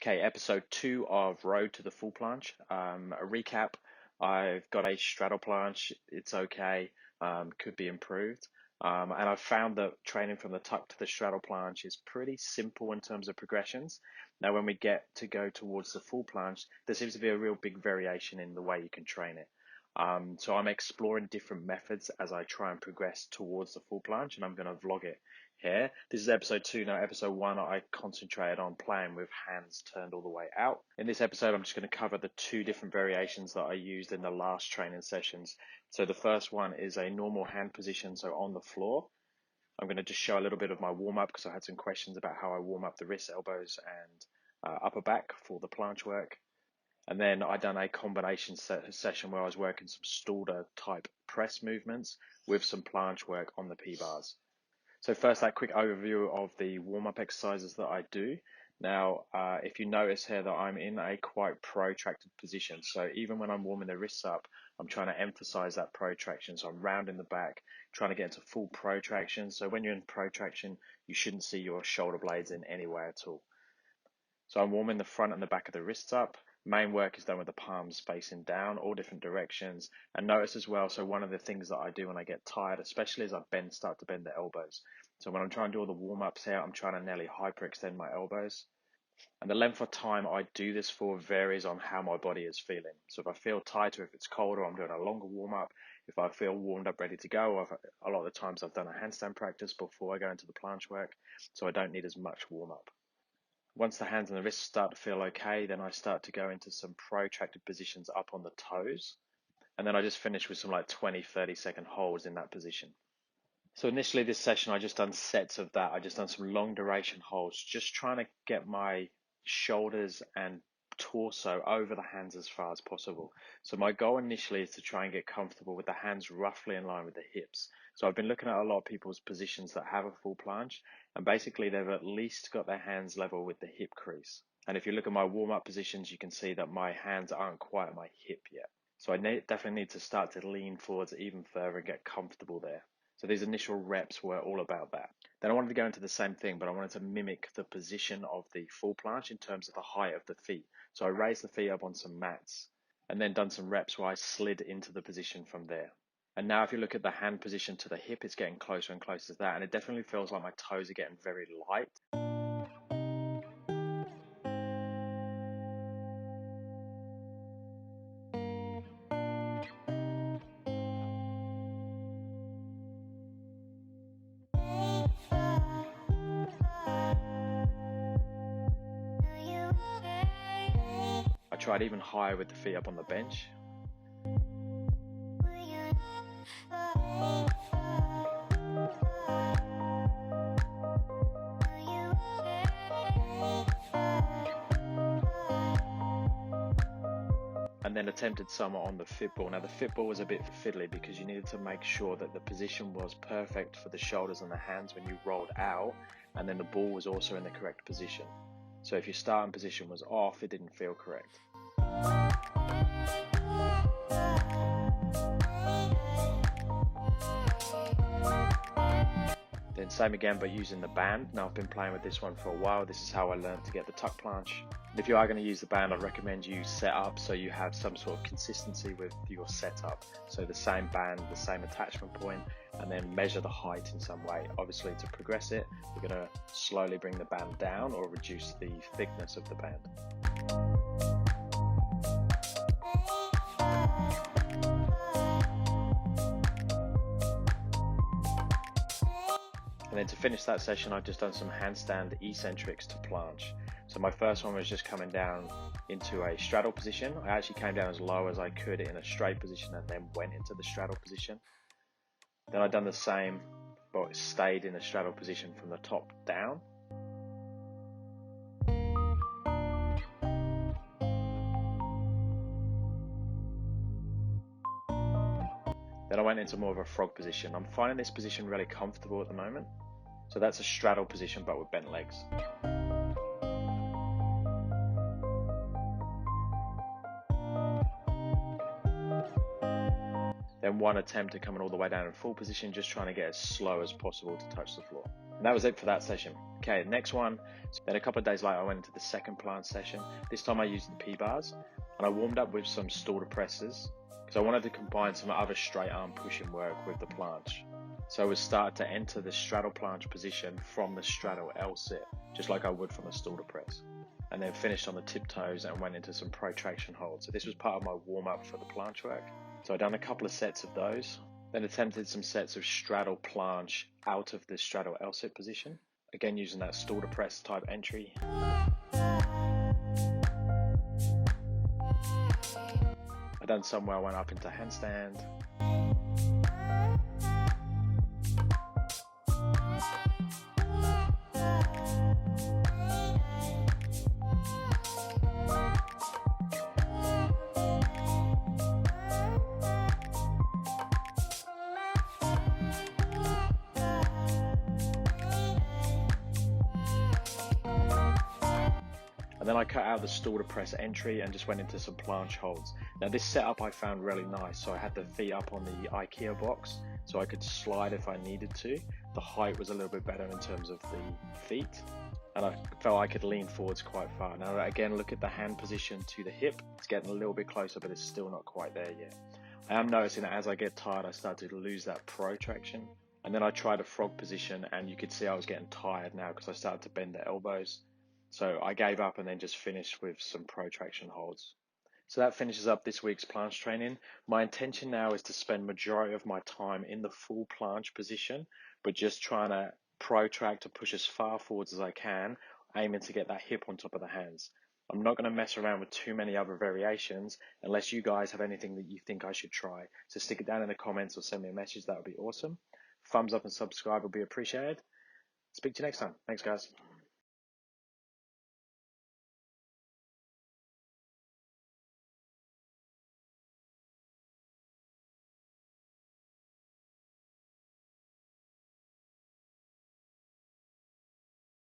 Okay, episode 2 of Road to the Full Planche. A recap, I've got a straddle planche, it's okay, could be improved. And I've found that training from the tuck to the straddle planche is pretty simple in terms of progressions. Now, when we get to go towards the full planche, there seems to be a real big variation in the way you can train it. So I'm exploring different methods as I try and progress towards the full planche, and I'm going to vlog it here. This is episode 2. Now, episode 1, I concentrated on playing with hands turned all the way out. In this episode, I'm just going to cover the 2 different variations that I used in the last training sessions. So the first one is a normal hand position, so on the floor. I'm going to just show a little bit of my warm-up because I had some questions about how I warm up the wrists, elbows, and upper back for the planche work. And then I done a combination session where I was working some Stalder type press movements with some planche work on the P-bars. So first, that quick overview of the warm-up exercises that I do. Now, if you notice here that I'm in a quite protracted position. So even when I'm warming the wrists up, I'm trying to emphasize that protraction. So I'm rounding the back, trying to get into full protraction. So when you're in protraction, you shouldn't see your shoulder blades in any way at all. So I'm warming the front and the back of the wrists up. Main work is done with the palms facing down, all different directions. And notice as well, so one of the things that I do when I get tired, especially as I start to bend the elbows. So when I'm trying to do all the warm-ups here, I'm trying to nearly hyperextend my elbows. And the length of time I do this for varies on how my body is feeling. So if I feel tighter, if it's colder, I'm doing a longer warm-up. If I feel warmed up, ready to go, a lot of the times I've done a handstand practice before I go into the planche work, so I don't need as much warm-up. Once the hands and the wrists start to feel okay, then I start to go into some protracted positions up on the toes. And then I just finish with some like 20, 30-second holds in that position. So initially this session, I just done sets of that. I just done some long duration holds, just trying to get my shoulders and torso over the hands as far as possible. So my goal initially is to try and get comfortable with the hands roughly in line with the hips. So I've been looking at a lot of people's positions that have a full planche, and basically they've at least got their hands level with the hip crease. And if you look at my warm-up positions, you can see that my hands aren't quite at my hip yet. So I definitely need to start to lean forwards even further and get comfortable there. So these initial reps were all about that. Then I wanted to go into the same thing, but I wanted to mimic the position of the full planche in terms of the height of the feet. So I raised the feet up on some mats and then done some reps where I slid into the position from there. And now if you look at the hand position to the hip, it's getting closer and closer to that. And it definitely feels like my toes are getting very light. I tried even higher with the feet up on the bench. And then attempted some on the football. Now the football was a bit fiddly because you needed to make sure that the position was perfect for the shoulders and the hands when you rolled out, and then the ball was also in the correct position. So if your starting position was off, it didn't feel correct. Then same again, but using the band. Now I've been playing with this one for a while. This is how I learned to get the tuck planche. If you are going to use the band, I'd recommend you set up so you have some sort of consistency with your setup. So the same band, the same attachment point, and then measure the height in some way. Obviously to progress it, you're going to slowly bring the band down or reduce the thickness of the band. And then to finish that session, I've just done some handstand eccentrics to planche. So my first one was just coming down into a straddle position. I actually came down as low as I could in a straight position and then went into the straddle position. Then I've done the same, but stayed in the straddle position from the top down. Then I went into more of a frog position. I'm finding this position really comfortable at the moment. So that's a straddle position, but with bent legs. Then one attempt at coming all the way down in full position, just trying to get as slow as possible to touch the floor. And that was it for that session. Okay, next one. Then a couple of days later, I went into the second planche session. This time I used the P-bars and I warmed up with some stool presses because I wanted to combine some other straight arm pushing work with the planche. So we started to enter the straddle planche position from the straddle L-sit, just like I would from a stool press. And then finished on the tiptoes and went into some protraction holds. So this was part of my warm-up for the planche work. So I'd done a couple of sets of those. Then attempted some sets of straddle planche out of the straddle L-sit position, again using that stool to press type entry. I done some where I went up into handstand. And then I cut out the stool to press entry and just went into some planche holds. Now this setup I found really nice. So I had the feet up on the IKEA box so I could slide if I needed to. The height was a little bit better in terms of the feet. And I felt I could lean forwards quite far. Now again, look at the hand position to the hip. It's getting a little bit closer, but it's still not quite there yet. I am noticing that as I get tired, I start to lose that protraction. And then I tried a frog position and you could see I was getting tired now because I started to bend the elbows. So I gave up and then just finished with some protraction holds. So that finishes up this week's planche training. My intention now is to spend majority of my time in the full planche position, but just trying to protract to push as far forwards as I can, aiming to get that hip on top of the hands. I'm not going to mess around with too many other variations unless you guys have anything that you think I should try. So stick it down in the comments or send me a message. That would be awesome. Thumbs up and subscribe will be appreciated. Speak to you next time. Thanks, guys.